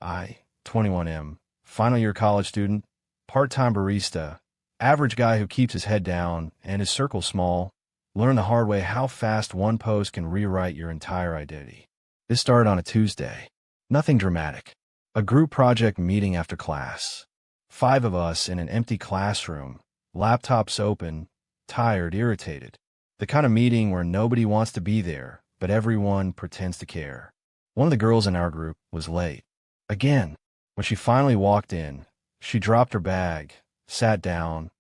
I, 21M, final year college student, part-time barista, average guy who keeps his head down and his circle small, learn the hard way how fast one post can rewrite your entire identity. This started on a Tuesday. Nothing dramatic. A group project meeting after class. 5 of us in an empty classroom, laptops open, tired, irritated. The kind of meeting where nobody wants to be there, but everyone pretends to care. One of the girls in our group was late. Again. When she finally walked in, she dropped her bag, sat down,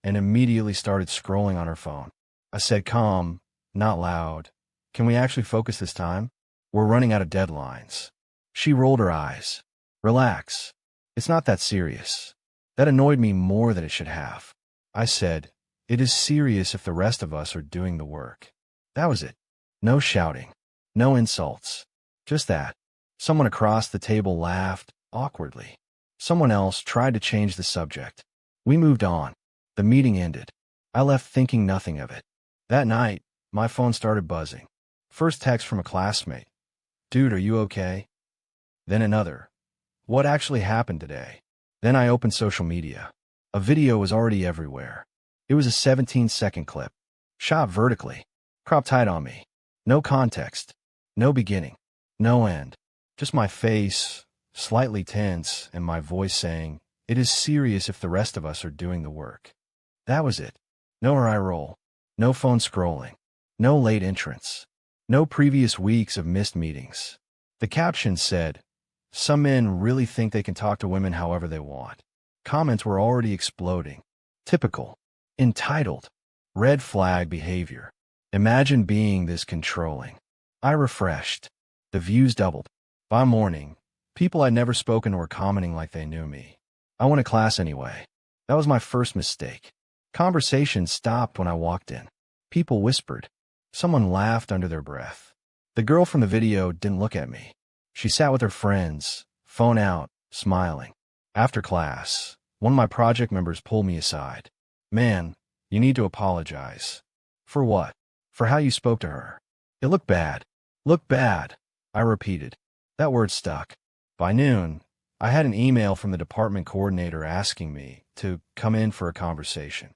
and immediately started scrolling on her phone. I said calm, not loud, "Can we actually focus this time? We're running out of deadlines." She rolled her eyes. "Relax. It's not that serious." That annoyed me more than it should have. I said, "It is serious if the rest of us are doing the work." That was it. No shouting. No insults. Just that. Someone across the table laughed, awkwardly. Someone else tried to change the subject. We moved on. The meeting ended. I left thinking nothing of it. That night, my phone started buzzing. First text from a classmate. "Dude, are you okay?" Then another. "What actually happened today?" Then I opened social media. A video was already everywhere. It was a 17-second clip. Shot vertically. Cropped tight on me. No context. No beginning. No end. Just my face, slightly tense, and my voice saying, "It is serious if the rest of us are doing the work." That was it. No eye roll. No phone scrolling. No late entrance. No previous weeks of missed meetings. The caption said, "Some men really think they can talk to women however they want." Comments were already exploding. Typical. Entitled. Red flag behavior. Imagine being this controlling. I refreshed. The views doubled. By morning, people I'd never spoken to were commenting like they knew me. I went to class anyway. That was my first mistake. Conversation stopped when I walked in. People whispered. Someone laughed under their breath. The girl from the video didn't look at me. She sat with her friends, phone out, smiling. After class, one of my project members pulled me aside. "Man, you need to apologize." "For what?" "For how you spoke to her. It looked bad." "Looked bad," I repeated. That word stuck. By noon, I had an email from the department coordinator asking me to come in for a conversation.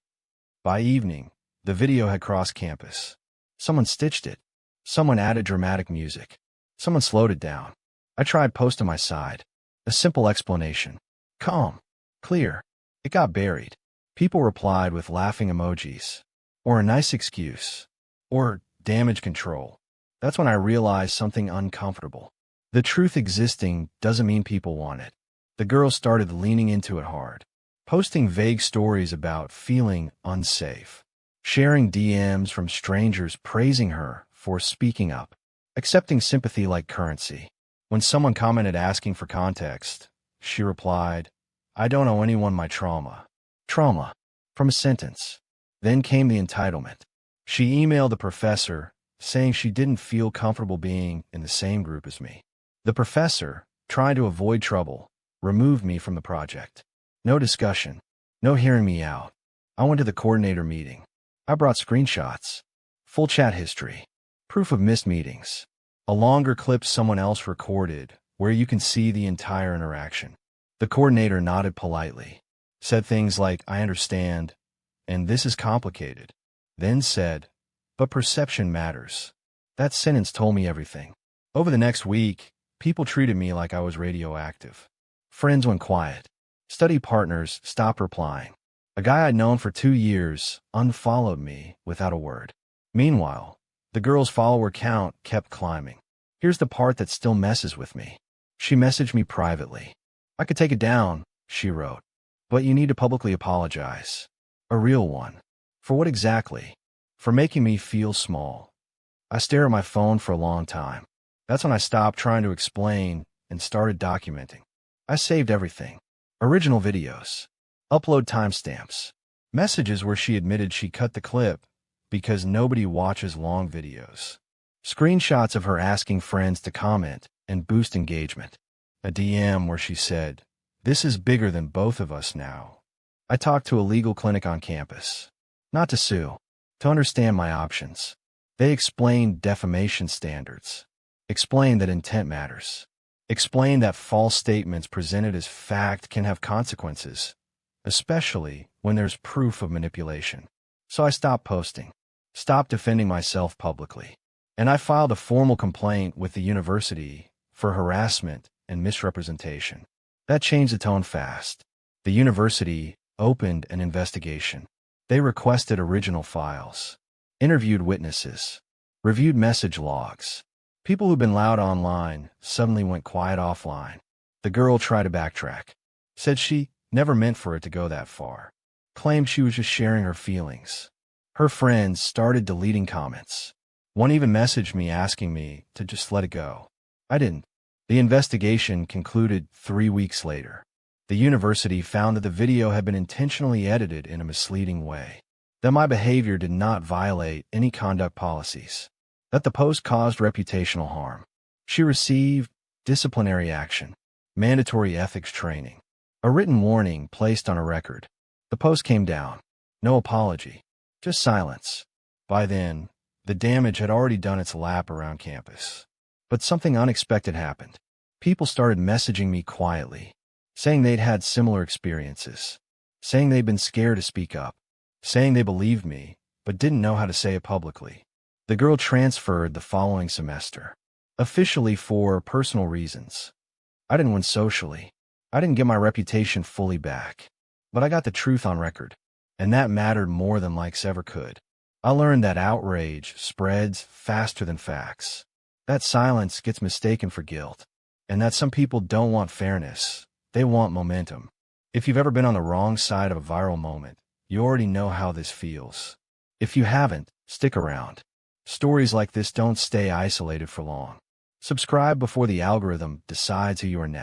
By evening, the video had crossed campus. Someone stitched it. Someone added dramatic music. Someone slowed it down. I tried post to my side. A simple explanation. Calm. Clear. It got buried. People replied with laughing emojis. Or a nice excuse. Or damage control. That's when I realized something uncomfortable. The truth existing doesn't mean people want it. The girl started leaning into it hard. Posting vague stories about feeling unsafe. Sharing DMs from strangers praising her for speaking up. Accepting sympathy like currency. When someone commented asking for context, she replied, "I don't owe anyone my trauma." Trauma. From a sentence. Then came the entitlement. She emailed the professor, saying she didn't feel comfortable being in the same group as me. The professor, trying to avoid trouble, removed me from the project. No discussion. No hearing me out. I went to the coordinator meeting. I brought screenshots. Full chat history. Proof of missed meetings. A longer clip someone else recorded, where you can see the entire interaction. The coordinator nodded politely. Said things like, "I understand," and "This is complicated." Then said, "But perception matters." That sentence told me everything. Over the next week, people treated me like I was radioactive. Friends went quiet. Study partners stopped replying. A guy I'd known for 2 years unfollowed me without a word. Meanwhile, the girl's follower count kept climbing. Here's the part that still messes with me. She messaged me privately. "I could take it down," she wrote. "But you need to publicly apologize." A real one. For what exactly? For making me feel small. I stared at my phone for a long time. That's when I stopped trying to explain and started documenting. I saved everything. Original videos. Upload timestamps. Messages where she admitted she cut the clip because nobody watches long videos. Screenshots of her asking friends to comment and boost engagement. A DM where she said, "This is bigger than both of us now." I talked to a legal clinic on campus. Not to sue. To understand my options. They explained defamation standards. Explained that intent matters. Explained that false statements presented as fact can have consequences, especially when there's proof of manipulation. So I stopped posting, stopped defending myself publicly, and I filed a formal complaint with the university for harassment and misrepresentation. That changed the tone fast. The university opened an investigation. They requested original files, interviewed witnesses, reviewed message logs. People who'd been loud online suddenly went quiet offline. The girl tried to backtrack, said she never meant for it to go that far, claimed she was just sharing her feelings. Her friends started deleting comments. One even messaged me asking me to just let it go. I didn't. The investigation concluded 3 weeks later. The university found that the video had been intentionally edited in a misleading way, that my behavior did not violate any conduct policies, that the post caused reputational harm. She received disciplinary action, mandatory ethics training, a written warning placed on a record. The post came down. No apology, just silence. By then, the damage had already done its lap around campus. But something unexpected happened. People started messaging me quietly, saying they'd had similar experiences, saying they'd been scared to speak up, saying they believed me, but didn't know how to say it publicly. The girl transferred the following semester, officially for personal reasons. I didn't win socially. I didn't get my reputation fully back, but I got the truth on record, and that mattered more than likes ever could. I learned that outrage spreads faster than facts, that silence gets mistaken for guilt, and that some people don't want fairness, they want momentum. If you've ever been on the wrong side of a viral moment, you already know how this feels. If you haven't, stick around. Stories like this don't stay isolated for long. Subscribe before the algorithm decides who you are next.